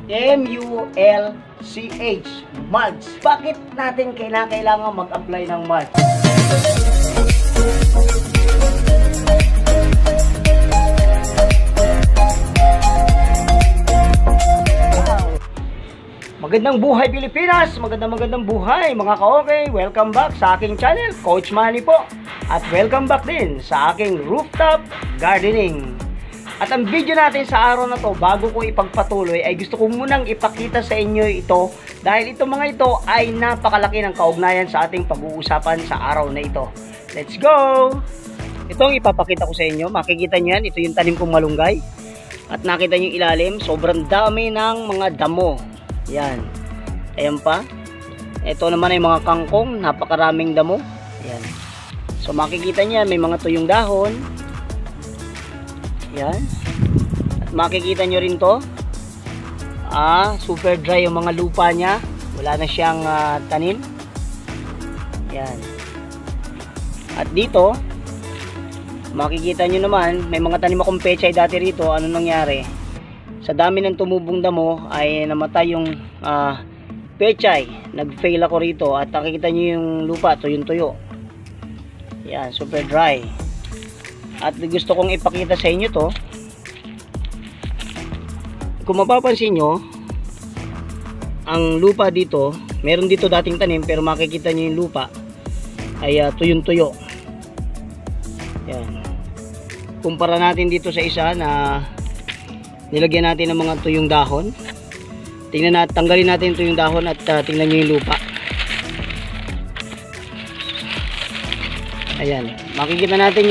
M-U-L-C-H, mulch. Bakit natin kailangan mag-apply ng mulch? Magandang buhay Pilipinas! Magandang buhay mga ka-okay! Welcome back sa aking channel, Coach Manny po. At welcome back din sa aking rooftop gardening. At ang video natin sa araw na to, bago ko ipagpatuloy, ay gusto ko munang ipakita sa inyo ito. Dahil itong mga ito ay napakalaki ng kaugnayan sa ating pag-uusapan sa araw na ito. Let's go! Itong ipapakita ko sa inyo, makikita nyo yan, ito yung tanim kong malunggay. At nakita nyo yung ilalim, sobrang dami ng mga damo. Yan. Ayan pa. Ito naman ay mga kangkong. Napakaraming damo. Yan. So makikita niya may mga tuyong dahon. Yan. At makikita nyo rin to. Super dry yung mga lupa niya. Wala na siyang tanim. Yan. At dito, makikita nyo naman may mga tanim akong pechay dati rito. Ano nangyari? Sa dami ng tumubong damo ay namatay yung pechay. Nag-fail ako rito at nakikita nyo yung lupa, tuyong-tuyo. Yan, super dry. At gusto kong ipakita sa inyo to. Kung mapapansin nyo, ang lupa dito, meron dito dating tanim pero makikita nyo yung lupa ay tuyong-tuyo. Yan. Kumpara natin dito sa isa na nilagyan natin ng mga tuyong dahon. Tingnan natin, tanggalin natin tuyong dahon at tingnan niyo yung lupa. Ayan, makikita natin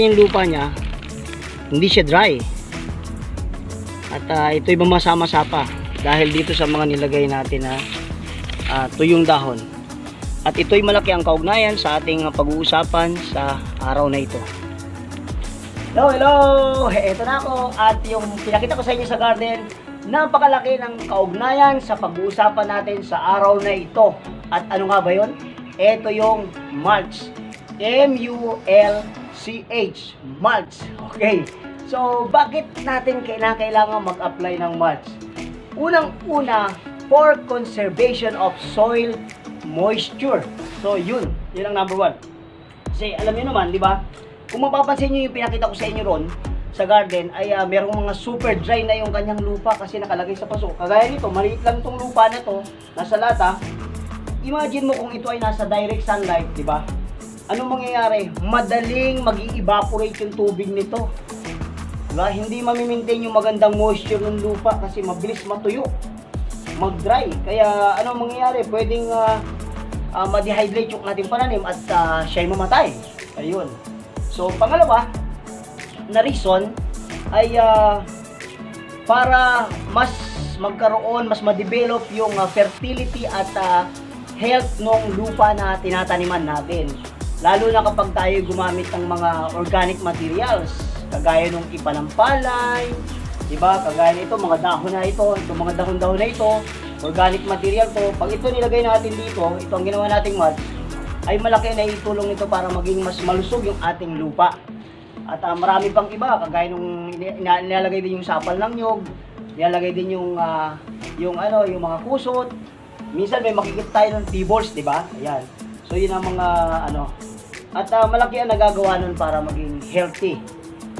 yung lupa niya. Hindi siya dry. At ito'y mamasa-masa dahil dito sa mga nilagay natin na tuyong dahon. At ito'y malaki ang kaugnayan sa ating pag-uusapan sa araw na ito. Hello! Ito na ako at yung pinakita ko sa inyo sa garden, napakalaki ng kaugnayan sa pag-uusapan natin sa araw na ito. At ano nga ba yun? Ito yung mulch. M-U-L-C-H, mulch. Okay. So, bakit natin kailangan mag-apply ng mulch? Unang-una, for conservation of soil moisture. So, yun ang number one. Kasi alam niyo naman, di ba? Kung mapapansin nyo yung pinakita ko sa inyo ron sa garden ay merong mga super dry na yung kanyang lupa kasi nakalagay sa paso. Kagaya nito, maliit lang itong lupa na to, nasa lata. Imagine mo kung ito ay nasa direct sunlight, di ba? Anong mangyayari? Madaling mag-evaporate yung tubig nito. Diba? Hindi mamimaintain yung magandang moisture ng lupa kasi mabilis matuyo, mag-dry. Kaya anong mangyayari? Pwedeng ma-dehydrate yung ating pananim at siya'y mamatay. Ayun. So, pangalawa na reason ay para mas magkaroon, mas ma-develop yung fertility at health ng lupa na tinataniman natin. Lalo na kapag tayo gumamit ng mga organic materials, kagaya ng ipa ng palay, diba? Kagaya nito, mga dahon na ito, itong mga dahon-dahon na ito, organic material to. Pag ito nilagay natin dito, ito ang ginawa nating mulch, ay malaki na itulong nito para maging mas malusog yung ating lupa. At marami pang iba, kagaya nung nilalagay din yung sapal ng nyog, nilalagay din yung mga kusot. Minsan may makikita tayo ng T-balls, di ba? Ayan. So yun ang mga at malaki ang nagagawa nun para maging healthy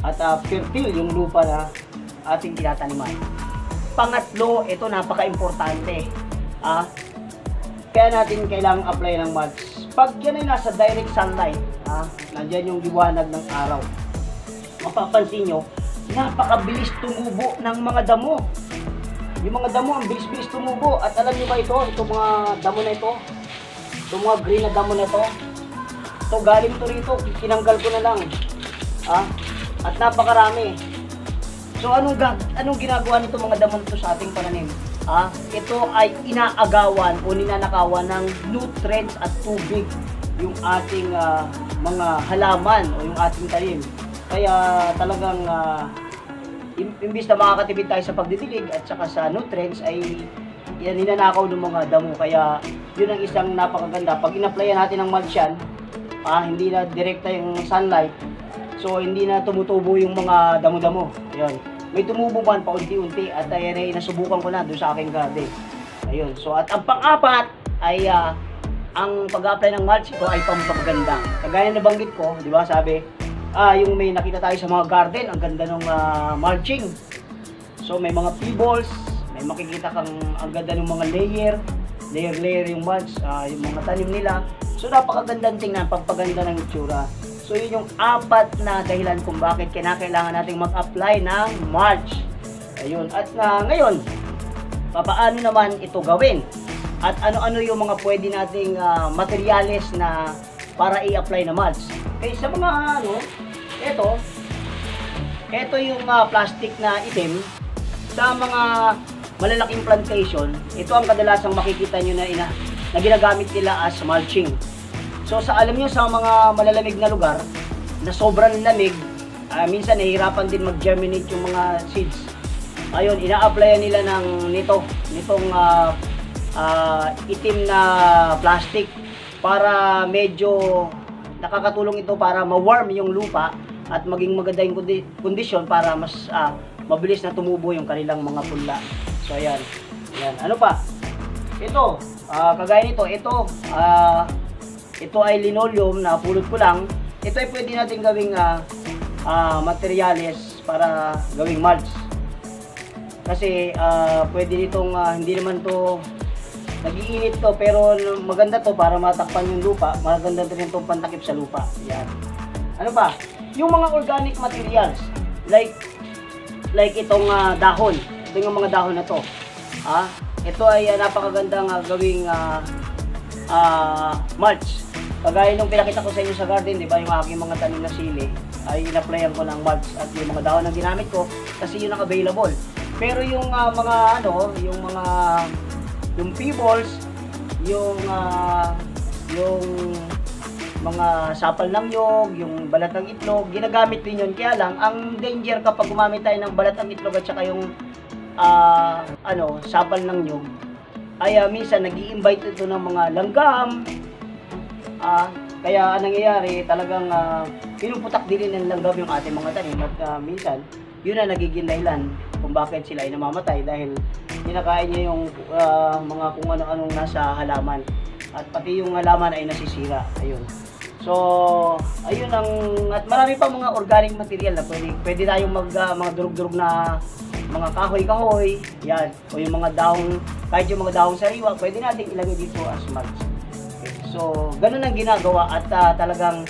at fertile yung lupa na ating tinataniman. Pangatlo, ito napaka-importante. Kaya natin kailangang apply ng mulch. Pag yan ay nasa direct sunlight, nandyan yung liwanag ng araw, mapapansin nyo, napakabilis tumubo ng mga damo. Yung mga damo, ang bilis-bilis tumubo. At alam nyo ba ito? Itong mga damo na ito, itong mga green na damo na ito, ito galing ito rito, kinanggal ko na lang. At napakarami. So anong ginagawa nito mga damo nito sa ating pananim? Ito ay inaagawan o ninanakawan ng nutrients at tubig yung ating mga halaman o yung ating tanim. Kaya talagang imbis na makakatipid tayo sa pagdidilig at saka sa nutrients ay yan ninanakaw ng mga damo. Kaya yun ang isang napakaganda. Pag in-applyan natin ng mulch yan, hindi na direkta yung sunlight, so hindi na tumutubo yung mga damo-damo. Yan. may tumubo man paunti-unti at ayan ay nasubukan ko na doon sa aking garden. Ayun. So at ang pang-apat ay ang pag-apply ng mulch, ito ay pampaganda. Kagaya na banggit ko, di ba, sabi, yung may nakita tayo sa mga garden, ang ganda ng mulching. So may mga pebbles, may makikita kang ang ganda ng mga layer yung mulch, yung mga tanim nila. So napakagandang tingnan, pagpaganda ng itsura. So yun yung apat na dahilan kung bakit kailangan nating mag-apply ng mulch. Ayun, at ngayon, paano naman ito gawin? At ano-ano yung mga pwede nating materyales na para i-apply na mulch. Okay, sa mga ito yung plastic na itim. Sa mga malalaking plantation, ito ang kadalasang makikita nyo na ginagamit nila as mulching. So alam nyo sa mga malalamig na lugar na sobrang lamig, minsan nahihirapan din mag-germinate yung mga seeds. Ayun, ina-applyan nila nitong itim na plastic para medyo nakakatulong ito para ma-warm yung lupa at maging maganda yung kondisyon para mas mabilis na tumubo yung kanilang mga punla. So ayan. Ayan. Ano pa? Ito, kagaya nito, ito ay linoleum na pulot ko lang. Ito ay pwede natin gawing materyales para gawing mulch. Kasi pwede nitong hindi naman to nag-iinit to, pero maganda to para matakpan yung lupa. Maganda din itong pantakip sa lupa. Yan. Ano pa? Yung mga organic materials like itong dahon. Ito yung mga dahon na to. Ito ay napakagandang gawing mulch. Kagaya nung pinakita ko sa inyo sa garden, di ba, yung aking mga tanim na sili, ay in-applyan ko ng mulch at yung mga dahon na ginamit ko kasi yun ang available. Pero yung yung pebbles, yung mga sapal ng nyog, yung balat ng itlog, ginagamit din yun. Kaya lang, ang danger kapag gumamit tayo ng balat ng itlog at saka yung sapal ng nyog, ay minsan nag-i-invite ito ng mga langgam. Kaya nangyayari talagang pinuputak din ng langgam yung ating mga tanim at minsan yun na nagiging dahilan kung bakit sila ay namamatay dahil kinakain niya yung mga kung ano-anong nasa halaman at pati yung halaman ay nasisira. Ayun. So, ayun at marami pa mga organic material na pwede tayong mga durug-durug na mga kahoy-kahoy, yan, o yung mga dahong, kahit yung mga dahong sariwa, pwede natin ilagay dito as mulch. So, ganun ang ginagawa at talagang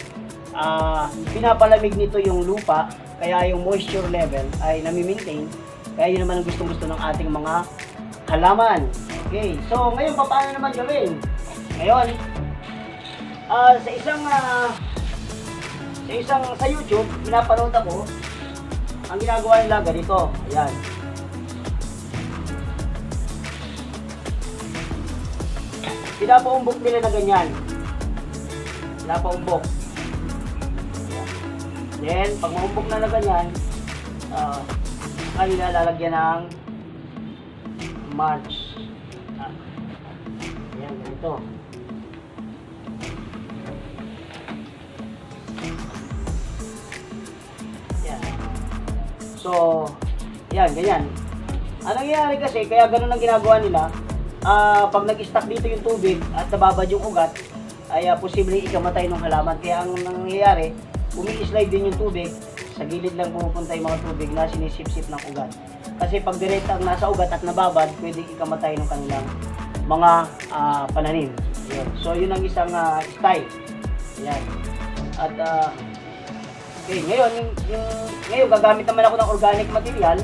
pinapalamig nito yung lupa, kaya yung moisture level ay nami-maintain. Kaya yun naman ang gustong-gusto ng ating mga halaman. Okay, so ngayon paano naman gawin? Ngayon, sa YouTube, pinapanood ako, ang ginagawa nila ganito, ayan. Pinapaumbok nila na ganyan. Pinapaumbok. Then, pag maumbok na ganyan, kanila lalagyan ng mulch. Ayan, ganito. Ayan. So, ayan, ganyan. Ang nangyayari kasi, kaya ganun ang ginagawa nila, pag nag-stack dito yung tubig at nababad yung ugat, ay posibleng ikamatay ng halaman. Kaya ang nangyayari, umi-slide din yung tubig, sa gilid lang pupunta yung mga tubig na sinisip-sip ng ugat. Kasi pag direct ang nasa ugat at nababad, pwedeng ikamatay ng kanilang mga pananim. Yun. So yun ang isang style. Yan. At okay, ngayon gagamit naman ako ng organic material.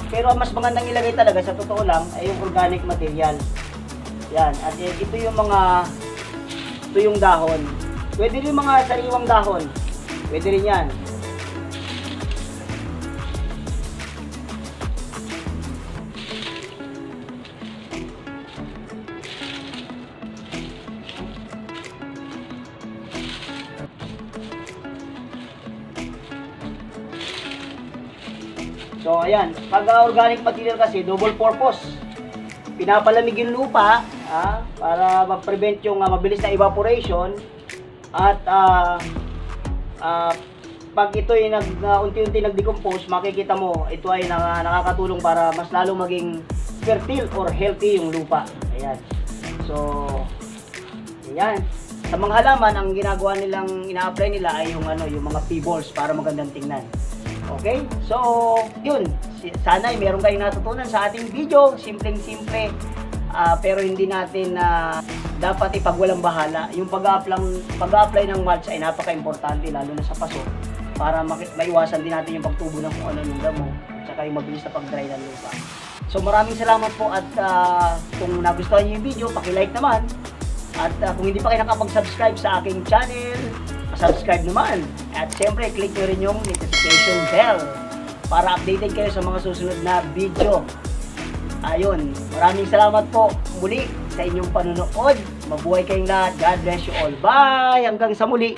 Pero ang mas magandang ilagay talaga sa totoo lang ay yung organic material. Yan. At ito yung dahon. Pwede rin mga sariwang dahon. Pwede rin yan. So ayan, pag organic material kasi double purpose. Pinapalamig yung lupa para ma-prevent yung mabilis na evaporation at pag ito ay unti-unti nag-decompose, makikita mo ito ay nakakatulong para mas lalong maging fertile or healthy yung lupa. Ayan. So, ayan. Sa mga halaman, ang ginagawa nilang, ina-apply nila ay yung mga pebbles para magandang tingnan. Okay? So, yun. Sana ay meron kayong natutunan sa ating video. Simpleng-simple. Pero hindi natin dapat ipagwalang bahala. Yung pag-apply ng mulch ay napaka-importante, lalo na sa paso, para maiwasan din natin yung pagtubo ng kung ano ng damo, at saka yung mabilis na pag-dry ng lupa. So maraming salamat po, at kung nagustuhan niyo yung video, paki-like naman. At kung hindi pa kayo nakapag-subscribe sa aking channel, subscribe naman. At siyempre, click nyo rin yung notification bell para updated kayo sa mga susunod na video. Ayun, maraming salamat po muli sa inyong panonood. Mabuhay kayong lahat. God bless you all. Bye! Hanggang sa muli.